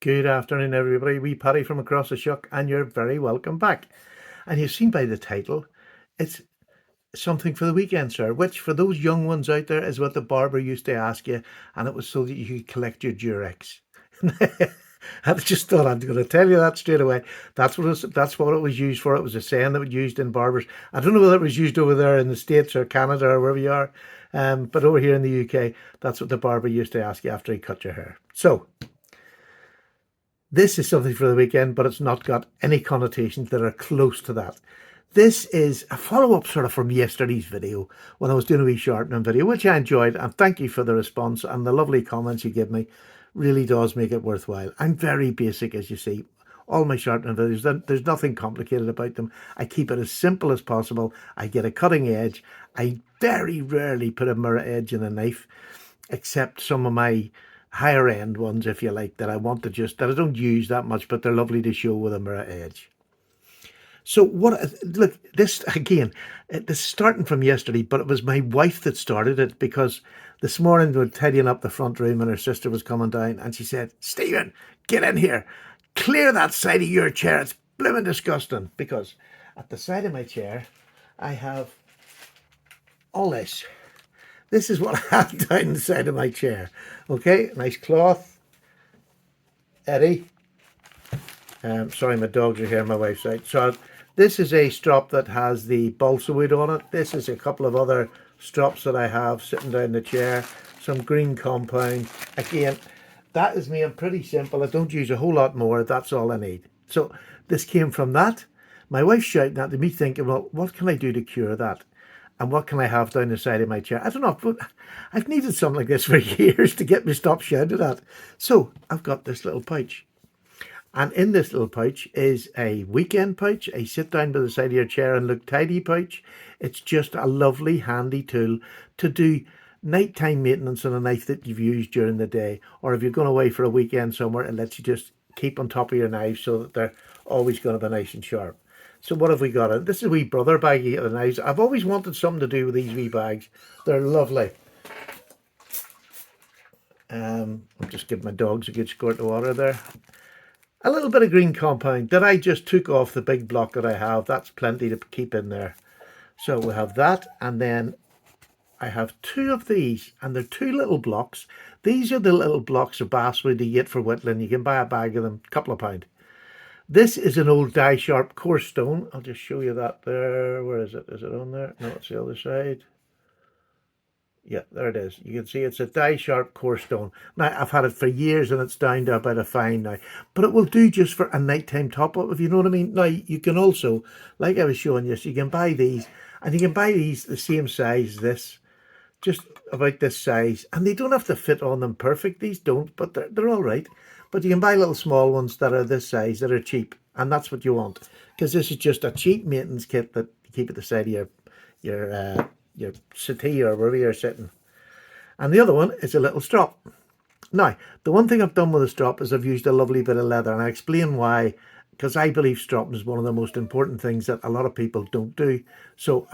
Good afternoon, everybody. Wee Paddy from across the shuck, and you're very welcome back. And you've seen by the title, it's something for the weekend, sir, which for those young ones out there is what the barber used to ask you, and it was so that you could collect your Durex. I just thought I'm going to tell you that straight away. That's what it was used for. It was a saying that was used in barbers. I don't know whether it was used over there in the States or Canada or wherever you are, but over here in the UK, that's what the barber used to ask you after he cut your hair. So this is something for the weekend, but it's not got any connotations that are close to that. This is a follow-up sort of from yesterday's video when I was doing a wee sharpening video, which I enjoyed, and thank you for the response and the lovely comments you give me. Really does make it worthwhile. I'm very basic, as you see. All my sharpening videos, there's nothing complicated about them. I keep it as simple as possible. I get a cutting edge. I very rarely put a mirror edge in a knife, except some of my higher end ones, if you like, that I want to just, that I don't use that much, but they're lovely to show with a mirror edge. So look, this again, this is starting from yesterday, but it was my wife that started it because this morning we were tidying up the front room and her sister was coming down and she said, Stephen, get in here, clear that side of your chair. It's blooming disgusting. Because at the side of my chair, I have all this. This is what I have down the side of my chair. Okay, nice cloth. Eddie. Sorry, my dogs are here on my wife's side. So this is a strop that has the balsa wood on it. This is a couple of other strops that I have sitting down the chair. Some green compound. Again, that is me. I'm pretty simple. I don't use a whole lot more. That's all I need. So this came from that. My wife's shouting at me thinking, well, what can I do to cure that? And what can I have down the side of my chair? I don't know, but I've needed something like this for years to get me stop shouting at. So I've got this little pouch. And in this little pouch is a weekend pouch, a sit down by the side of your chair and look tidy pouch. It's just a lovely handy tool to do nighttime maintenance on a knife that you've used during the day. Or if you're going away for a weekend somewhere, it lets you just keep on top of your knives so that they're always going to be nice and sharp. So what have we got? This is a wee brother baggie of the knives. I've always wanted something to do with these wee bags. They're lovely. I'll just give my dogs a good squirt of water there. A little bit of green compound that I just took off the big block that I have. That's plenty to keep in there. So we have that, and then I have two of these, and they're two little blocks. These are the little blocks of basswood you get for whittling. You can buy a bag of them, a couple of pound. This is an old die sharp coarse stone. I'll just show you that there. Where is it? Is it on there? No, it's the other side. Yeah, there it is. You can see it's a die sharp coarse stone. Now, I've had it for years and it's down to about a fine now. But it will do just for a nighttime top up, if you know what I mean. Now, you can also, like I was showing you, so you can buy these. And you can buy these the same size as this. Just about this size. And they don't have to fit on them perfect. These don't, but they're all right. But you can buy little small ones that are this size, that are cheap. And that's what you want. Because this is just a cheap maintenance kit that you keep at the side of your settee or wherever you're sitting. And the other one is a little strop. Now, the one thing I've done with the strop is I've used a lovely bit of leather, and I explain why, because I believe stropping is one of the most important things that a lot of people don't do. So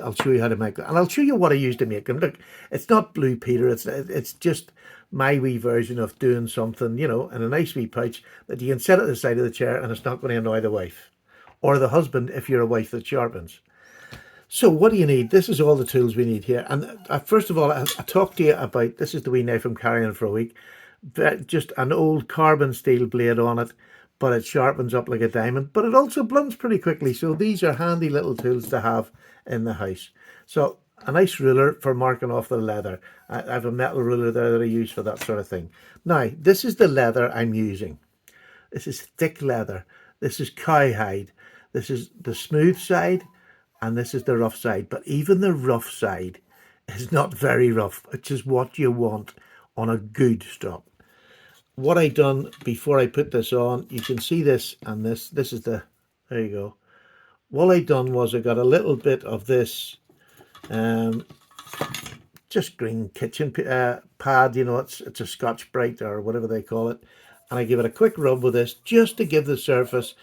I'll show you how to make that, and I'll show you what I use to make them. Look, it's not Blue Peter, it's just my wee version of doing something, in a nice wee pouch that you can set at the side of the chair and it's not going to annoy the wife or the husband if you're a wife that sharpens. So what do you need? This is all the tools we need here. And first of all, I talked to you about, this is the wee knife I'm carrying for a week. Just an old carbon steel blade on it, but it sharpens up like a diamond, but it also blunts pretty quickly. So these are handy little tools to have in the house. So a nice ruler for marking off the leather. I have a metal ruler there that I use for that sort of thing. Now, this is the leather I'm using. This is thick leather. This is cowhide. This is the smooth side, and this is the rough side. But even the rough side is not very rough, which is what you want on a good strop. What I done before I put this on, you can see this, and this is the, there you go. What I done was I got a little bit of this just green kitchen pad, it's a Scotch Brite or whatever they call it, and I give it a quick rub with this just to give the surface,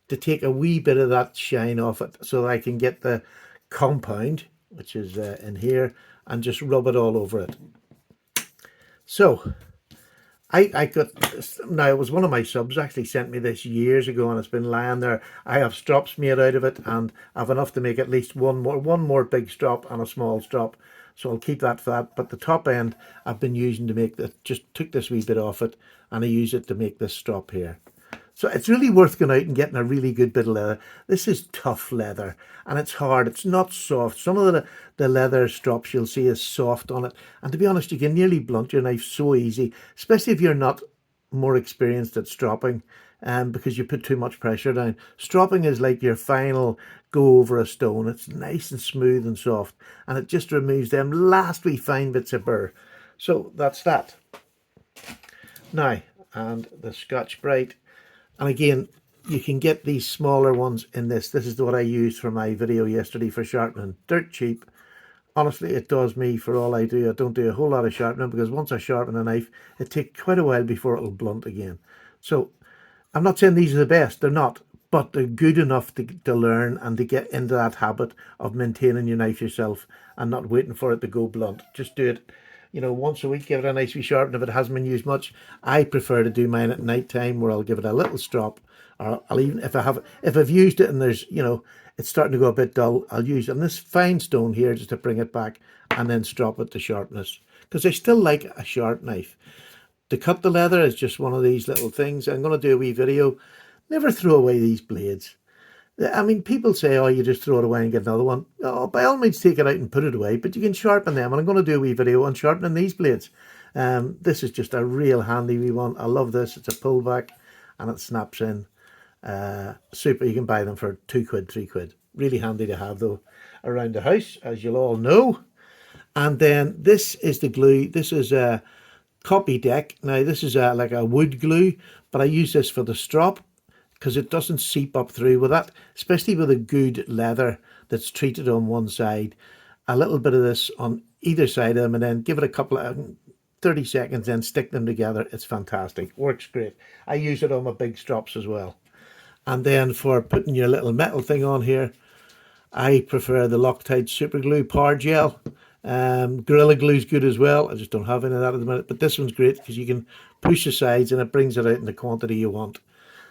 to take a wee bit of that shine off it, so that I can get the compound, which is in here, and just rub it all over it. So I got, now it was one of my subs actually sent me this years ago, and it's been lying there. I have strops made out of it, and I've enough to make at least one more big strop and a small strop. So I'll keep that for that. But the top end I've been using to make the, just took this wee bit off it, and I use it to make this strop here. So it's really worth going out and getting a really good bit of leather. This is tough leather, and it's hard. It's not soft. Some of the leather strops you'll see is soft on it. And to be honest, you can nearly blunt your knife so easy, especially if you're not more experienced at stropping, because you put too much pressure down. Stropping is like your final go over a stone. It's nice and smooth and soft, and it just removes them last wee fine bits of burr. So that's that. Now, and the Scotch-Brite. And again, you can get these smaller ones in this. This is what I used for my video yesterday for sharpening. Dirt cheap. Honestly, it does me for all I do. I don't do a whole lot of sharpening because once I sharpen a knife, it takes quite a while before it'll blunt again. So I'm not saying these are the best. They're not. But they're good enough to learn and to get into that habit of maintaining your knife yourself and not waiting for it to go blunt. Just do it, once a week, give it a nice wee sharpen if it hasn't been used much. I prefer to do mine at night time, where I'll give it a little strop, or I'll even, if I've used it and there's, it's starting to go a bit dull, I'll use this fine stone here just to bring it back, and then strop it to sharpness, because I still like a sharp knife. To cut the leather is just one of these little things. I'm going to do a wee video. Never throw away these blades. I mean, people say, oh, you just throw it away and get another one. Oh, by all means, take it out and put it away, but you can sharpen them. And I'm going to do a wee video on sharpening these blades. This is just a real handy wee one. I love this. It's a pullback and it snaps in. Super. You can buy them for £2, £3. Really handy to have, though, around the house, as you'll all know. And then this is the glue. This is a Copydeck. Now, this is like a wood glue, but I use this for the strop, because it doesn't seep up through with that, especially with a good leather that's treated on one side. A little bit of this on either side of them, and then give it a couple of 30 seconds, then stick them together. It's fantastic. Works great. I use it on my big strops as well. And then for putting your little metal thing on here, I prefer the Loctite Super Glue Power Gel. Gorilla Glue is good as well. I just don't have any of that at the minute, but this one's great because you can push the sides and it brings it out in the quantity you want.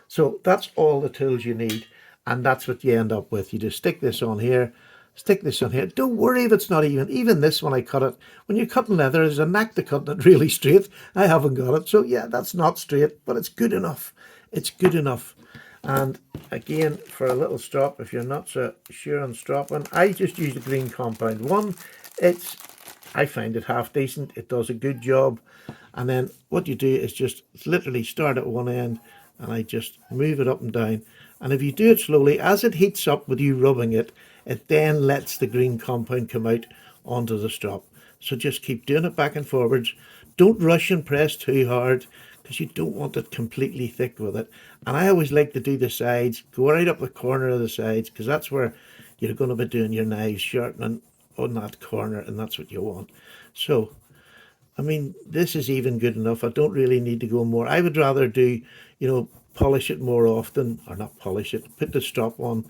So that's all the tools you need, and that's what you end up with. You just stick this on here, stick this on here. Don't worry if it's not even this, when I cut it, when you're cutting leather, there's a knack to cutting it really straight. I haven't got it, so yeah, that's not straight, but it's good enough. It's good enough. And again, for a little strop, if you're not so sure on stropping, I just use the green compound one. I find it half decent. It does a good job. And then what you do is just literally start at one end, and I just move it up and down. And if you do it slowly, as it heats up with you rubbing it, it then lets the green compound come out onto the strop. So just keep doing it back and forwards. Don't rush and press too hard, because you don't want it completely thick with it. And I always like to do the sides, go right up the corner of the sides, because that's where you're going to be doing your knives sharpening, on that corner, and that's what you want. So I mean, this is even good enough. I don't really need to go more. I would rather do, polish it more often, or not polish it, put the strop on,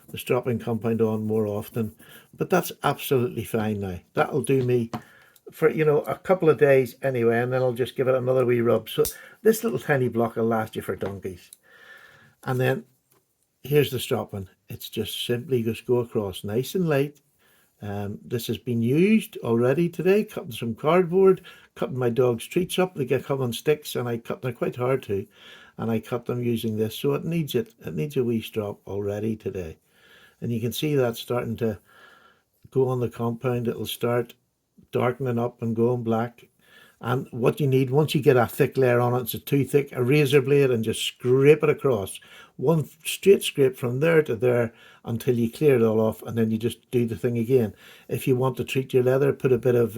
the stropping compound on more often. But that's absolutely fine now. That'll do me for, a couple of days anyway, and then I'll just give it another wee rub. So this little tiny block will last you for donkeys. And then here's the stropping. It's just simply just go across nice and light. This has been used already today, cutting some cardboard, cutting my dog's treats up. They come on sticks, and I cut them quite hard too, and I cut them using this. So it needs a wee strop already today. And you can see that starting to go on the compound. It'll start darkening up and going black. And what you need, once you get a thick layer on it, it's too thick, a razor blade, and just scrape it across. One straight scrape from there to there until you clear it all off, and then you just do the thing again. If you want to treat your leather, put a bit of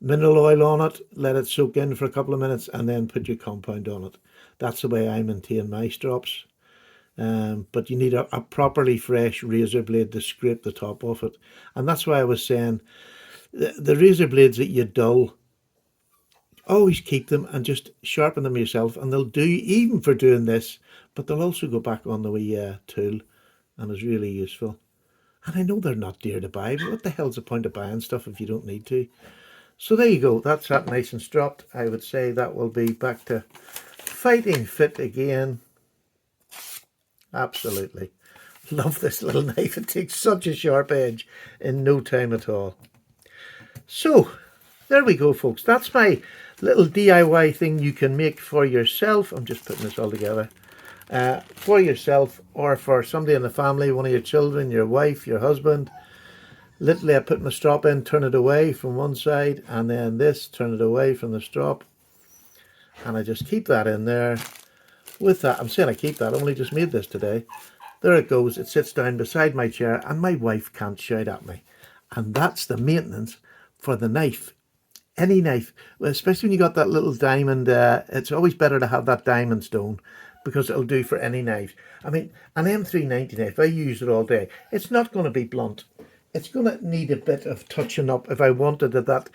mineral oil on it, let it soak in for a couple of minutes, and then put your compound on it. That's the way I maintain my strops. But you need a properly fresh razor blade to scrape the top off it. And that's why I was saying, the razor blades that you dull, always keep them and just sharpen them yourself, and they'll do even for doing this, but they'll also go back on the wee tool, and is really useful. And I know they're not dear to buy, but what the hell's the point of buying stuff if you don't need to? So there you go. That's that nice and stropped. I would say that will be back to fighting fit again. Absolutely. Love this little knife. It takes such a sharp edge in no time at all. So there we go, folks. That's my little DIY thing you can make for yourself. I'm just putting this all together. For yourself or for somebody in the family, one of your children, your wife, your husband. Literally, I put my strop in, turn it away from one side, and then this, turn it away from the strop. And I just keep that in there. With that, I'm saying I keep that, I only just made this today. There it goes, it sits down beside my chair, and my wife can't shout at me. And that's the maintenance for the knife. Any knife, especially when you got that little diamond, it's always better to have that diamond stone, because it'll do for any knife. I mean, an M390 knife, I use it all day. It's not going to be blunt. It's going to need a bit of touching up if I wanted it that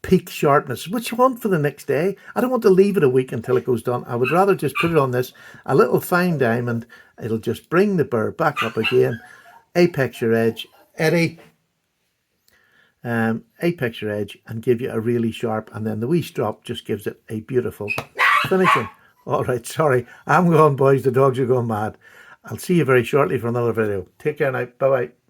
peak sharpness, which you want for the next day. I don't want to leave it a week until it goes done. I would rather just put it on this, a little fine diamond. It'll just bring the burr back up again. Apex your edge, Eddie. Apex your edge and give you a really sharp, and then the wee strop just gives it a beautiful finishing. All right, sorry, I'm gone, boys. The dogs are going mad. I'll see you very shortly for another video. Take care now. Bye-bye.